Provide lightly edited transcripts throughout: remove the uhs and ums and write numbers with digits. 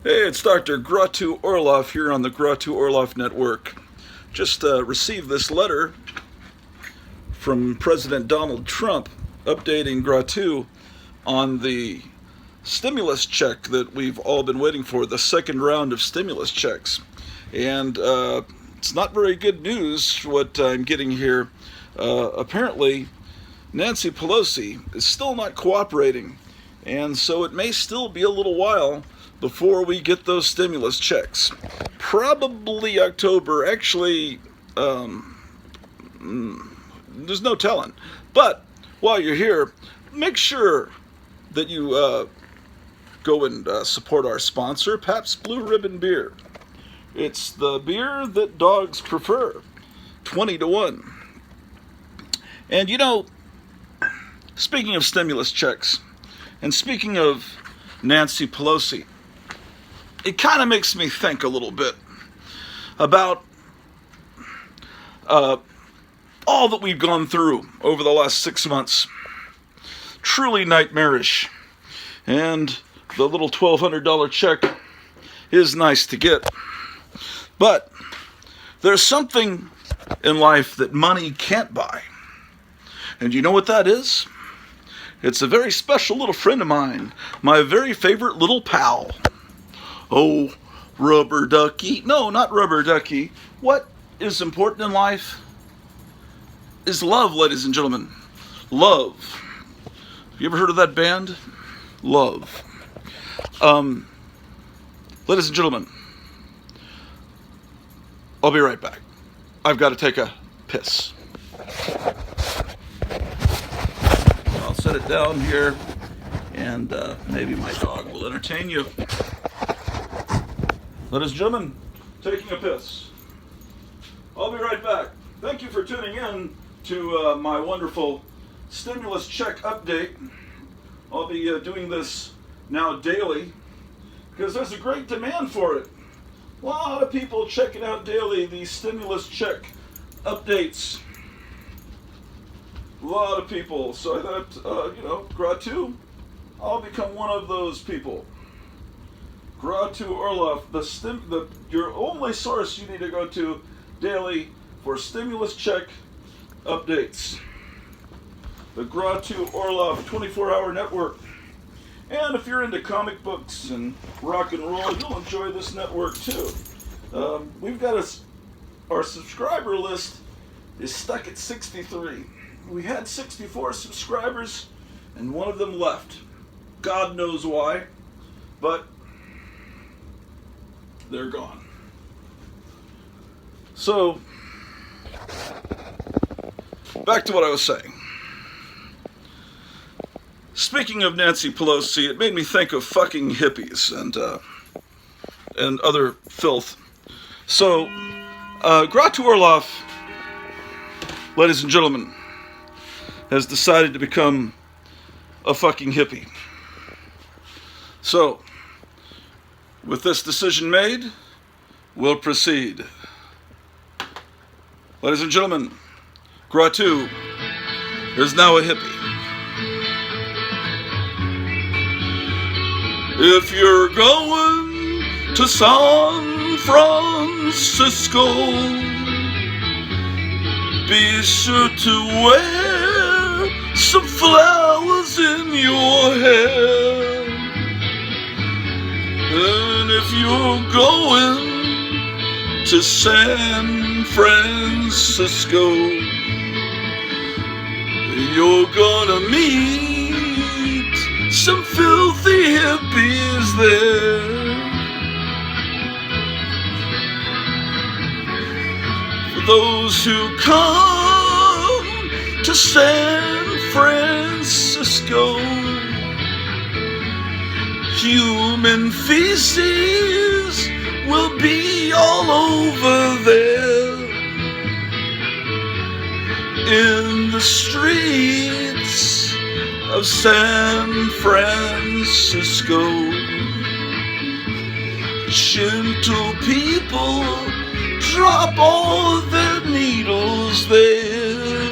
Hey, it's Dr. Gratu Orloff here on the Gratu Orloff Network. Just received this letter from President Donald Trump updating Gratu on the stimulus check that we've all been waiting for, the second round of stimulus checks. And it's not very good news what I'm getting here. Apparently, Nancy Pelosi is still not cooperating, and so it may still be a little while before we get those stimulus checks. Probably October. Actually, there's no telling. But while you're here, make sure that you go and support our sponsor, Pabst Blue Ribbon Beer. It's the beer that dogs prefer, 20-1. And you know, speaking of stimulus checks, and speaking of Nancy Pelosi, it kind of makes me think a little bit about all that we've gone through over the last 6 months. Truly nightmarish. And the little $1,200 check is nice to get. But there's something in life that money can't buy. And you know what that is? It's a very special little friend of mine, my very favorite little pal. Oh, rubber ducky. No, not rubber ducky. What is important in life is love, ladies and gentlemen. Love. Have you ever heard of that band? Love. Ladies and gentlemen, I'll be right back. I've got to take a piss. I'll set it down here, and maybe my dog will entertain you. Ladies and gentlemen, taking a piss. I'll be right back. Thank you for tuning in to my wonderful stimulus check update. I'll be doing this now daily because there's a great demand for it. A lot of people checking out daily these stimulus check updates. A lot of people. So I thought, Gratu, I'll become one of those people. Gratu Orloff, your only source you need to go to daily for stimulus check updates. The Gratu Orloff 24-hour network. And if you're into comic books and rock and roll, you'll enjoy this network too. We've got our subscriber list is stuck at 63. We had 64 subscribers, and one of them left. God knows why, but they're gone. So, back to what I was saying. Speaking of Nancy Pelosi, it made me think of fucking hippies and other filth. So, Gratu Orloff, ladies and gentlemen, has decided to become a fucking hippie. So, with this decision made, we'll proceed. Ladies and gentlemen, Gratu is now a hippie. If you're going to San Francisco, be sure to wear some flowers in your hair. And if you're going to San Francisco, you're gonna meet some filthy hippies there. For those who come to San Francisco, human feces will be all over there. In the streets of San Francisco, gentle people drop all their needles there.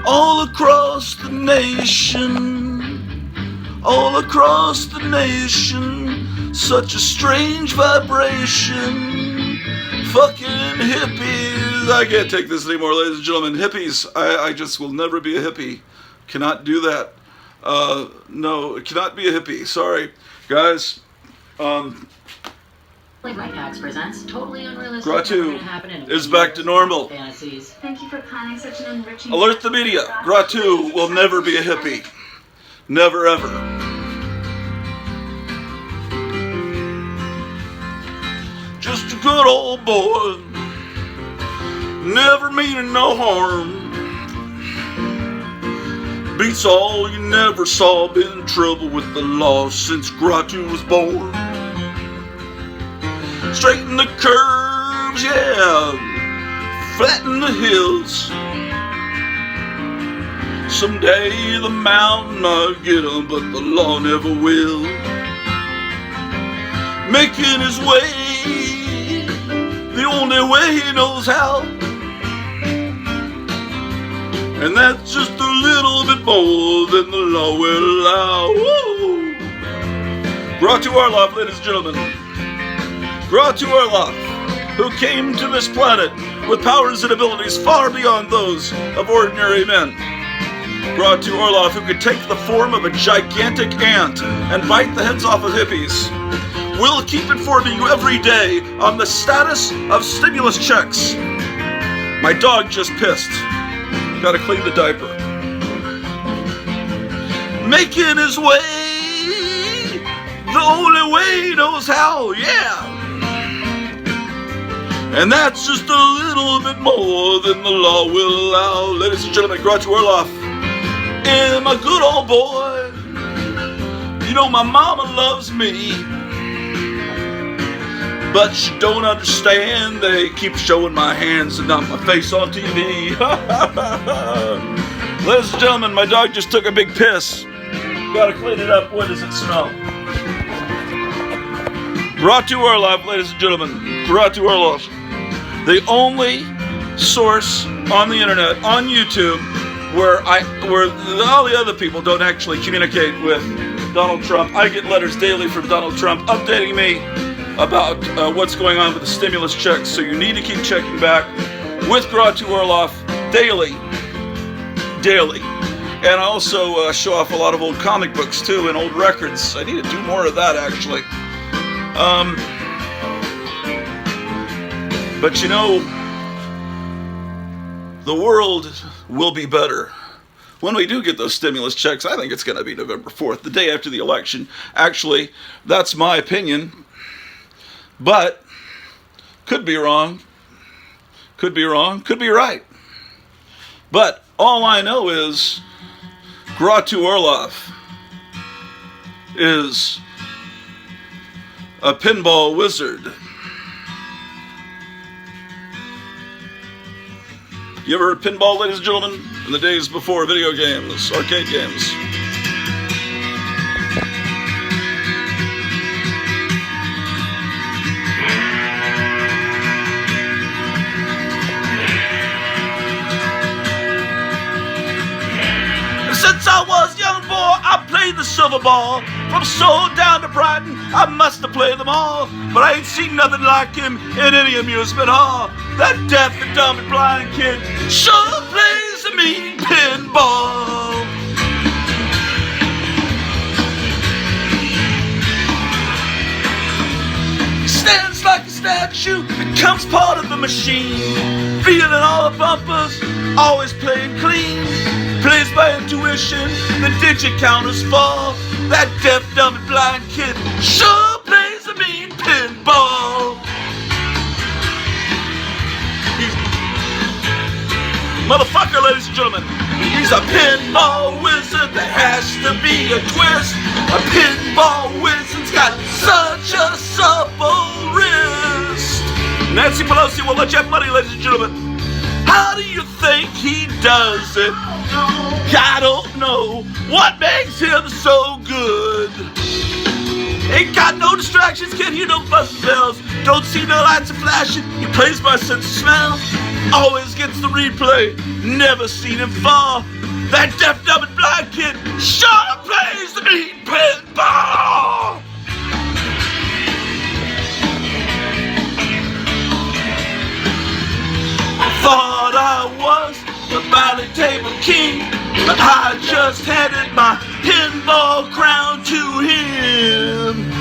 All across the nation, all across the nation. Such a strange vibration. Fucking hippies. I can't take this anymore, ladies and gentlemen. Hippies, I just will never be a hippie. Cannot do that. No, it cannot be a hippie. Sorry, guys. Right Hacks presents Totally Unrealistic. Gratu is back to normal. Fantasies. Thank you for planning such an enriching... Alert the media. Gratu will never be a hippie. Never ever. Just a good old boy. Never meaning no harm. Beats all you never saw. Been in trouble with the law since Gratu was born. Straighten the curves, yeah. Flatten the hills. Someday the mountain I'll get 'em, but the law never will. Making his way, the only way he knows how. And that's just a little bit more than the law will allow. Woo! Gratu Orloff, ladies and gentlemen. Gratu Orloff, who came to this planet with powers and abilities far beyond those of ordinary men. Gratu Orloff, who could take the form of a gigantic ant and bite the heads off of hippies. We'll keep informing you every day on the status of stimulus checks. My dog just pissed. Gotta clean the diaper. Making his way, the only way he knows how, yeah. And that's just a little bit more than the law will allow. Ladies and gentlemen, Gratu Orloff. And my good old boy. You know, my mama loves me, but she don't understand. They keep showing my hands and not my face on TV. Ladies and gentlemen, my dog just took a big piss. Gotta clean it up. What does it smell? Gratu Orloff, ladies and gentlemen. Gratu Orloff. The only source on the internet, on YouTube, where all the other people don't actually communicate with Donald Trump. I get letters daily from Donald Trump updating me about what's going on with the stimulus checks, so you need to keep checking back with Gratu Orloff daily. And I also show off a lot of old comic books too and old records. I need to do more of that actually. But you know, the world will be better when we do get those stimulus checks. I think it's going to be November 4th, the day after the election. Actually, that's my opinion. But, could be wrong. Could be wrong. Could be right. But, all I know is, Gratu Orloff is a pinball wizard. You ever heard pinball, ladies and gentlemen? In the days before video games, arcade games. Since I was a young boy, I played the silver ball. From Seoul down to Brighton, I must have played them all. But I ain't seen nothing like him in any amusement hall. That deaf and dumb and blind kid sure plays a mean pinball. Stands like a statue, becomes part of the machine. Feeling all the bumpers, always playing clean. Plays by intuition, the digit counters fall. That deaf, dumb, and blind kid sure plays a mean pinball. Motherfucker, ladies and gentlemen, he's a pinball wizard. There has to be a twist. A pinball wizard's got such a supple wrist. Nancy Pelosi will let you have money, ladies and gentlemen. How do you think he does it? I don't know what makes him so good. Ain't got no distractions, can't hear no buzzing bells. Don't see no lights flashing, he plays by sense of smell. Always gets the replay, never seen him fall. That deaf, dumb, and blind kid sure plays the mean the Bally Table King. But I just handed my pinball crown to him.